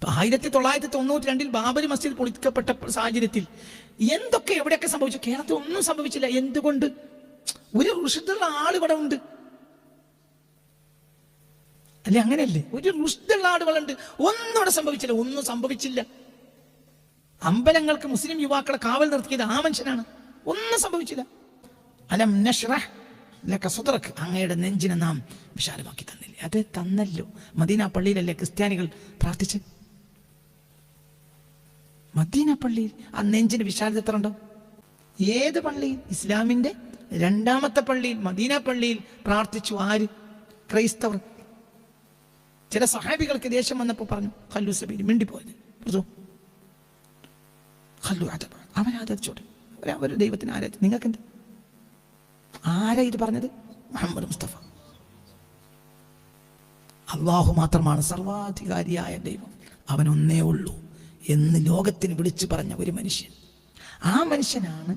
1992 ബാബരി മസ്ജിദ് പൊളിക്കപ്പെട്ട സാഹചര്യത്തിൽ എന്തൊക്കെ എവിടെയൊക്കെ സംഭവിച്ചു? കേരളത്തിൽ ഒന്നും സംഭവിച്ചില്ല. എന്തുകൊണ്ട്? ഒരു റുഷ്ദുള്ള ആൾ ഇവിടെ ഉണ്ട് അല്ലെ? അങ്ങനെയല്ലേ? ഒരു റുഷ്ദുള്ള ആളുകളുണ്ട്. ഒന്നും ഇവിടെ സംഭവിച്ചില്ല. ഒന്നും സംഭവിച്ചില്ല. അമ്പലങ്ങൾക്ക് മുസ്ലിം യുവാക്കളെ കാവൽ നിർത്തിയത് ആ മനുഷ്യനാണ്. ഒന്നും സംഭവിച്ചില്ല. അലം നശ്റഹ് ലക സദ്റക്, അങ്ങയുടെ നെഞ്ചിനെ നാം വിശാലമാക്കി തന്നില്ലേ? അത് തന്നല്ലോ. മദീന പള്ളിയിലല്ലേ ക്രിസ്ത്യാനികൾ പ്രാർത്ഥിച്ച്? മദീന പള്ളിയിൽ ആ നെഞ്ചിന് വിശാലത എത്ര ഉണ്ടോ? ഏത് പള്ളിയിൽ? ഇസ്ലാമിന്റെ രണ്ടാമത്തെ പള്ളിയിൽ, മദീന പള്ളിയിൽ പ്രാർത്ഥിച്ചു. ആര്? ക്രൈസ്തവർ. ചില സഹാബികൾക്ക് ദേഷ്യം വന്നപ്പോൾ പറഞ്ഞു, ഖല്ലു സബീലി, മിണ്ടിപ്പോയത് അവരാചരിച്ചോട്ടെ, അവർ ദൈവത്തിന് ആരാധിച്ചു. നിങ്ങൾക്ക് എന്താ? ആരാ ഇത് പറഞ്ഞത്? മുഹമ്മദ് മുസ്തഫ. അള്ളാഹു മാത്രമാണ് സർവാധികാരിയായ ദൈവം, അവനൊന്നേ ഉള്ളൂ എന്ന് ലോകത്തിന് വിളിച്ചു പറഞ്ഞ ഒരു മനുഷ്യൻ. ആ മനുഷ്യനാണ്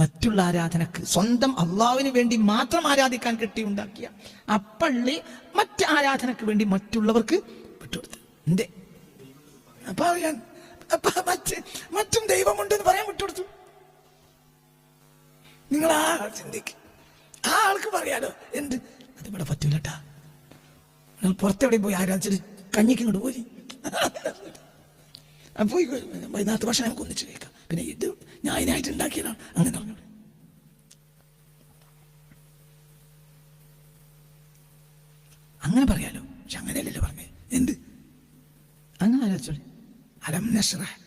മറ്റുള്ള ആരാധനക്ക്, സ്വന്തം അള്ളാഹുവിന് വേണ്ടി മാത്രം ആരാധിക്കാൻ കെട്ടിയുണ്ടാക്കിയ അപ്പള്ളി മറ്റ് ആരാധനക്ക് വേണ്ടി മറ്റുള്ളവർക്ക് വിട്ടുകൊടുത്തു. എന്തേ? മറ്റും ദൈവമുണ്ടെന്ന് പറയാൻ വിട്ടുകൊടുത്തു. നിങ്ങൾ ആ ചിന്തിക്ക്. ആ ആൾക്ക് പറയാലോ എന്ത്? അത് ഇവിടെ പറ്റൂലട്ടാ. നിങ്ങൾ പുറത്തെവിടെയും പോയി ആരാധിച്ചിട്ട് കഞ്ഞിക്ക് ഇങ്ങോട്ട് പോയി പോയി വൈകുന്നേരത്തെ ഭക്ഷണം നമുക്ക് ഒന്നിച്ച് കേൾക്കാം. പിന്നെ ഇത് ഞാൻ അതിനായിട്ട് ഉണ്ടാക്കിയതാണ്. അങ്ങനെ പറഞ്ഞു. അങ്ങനെ പറയാലോ. പക്ഷെ അങ്ങനെയല്ലല്ലോ പറഞ്ഞേ. എന്ത്? അങ്ങനെ ആലോചിച്ചോളി. അലം നശ്റഹ്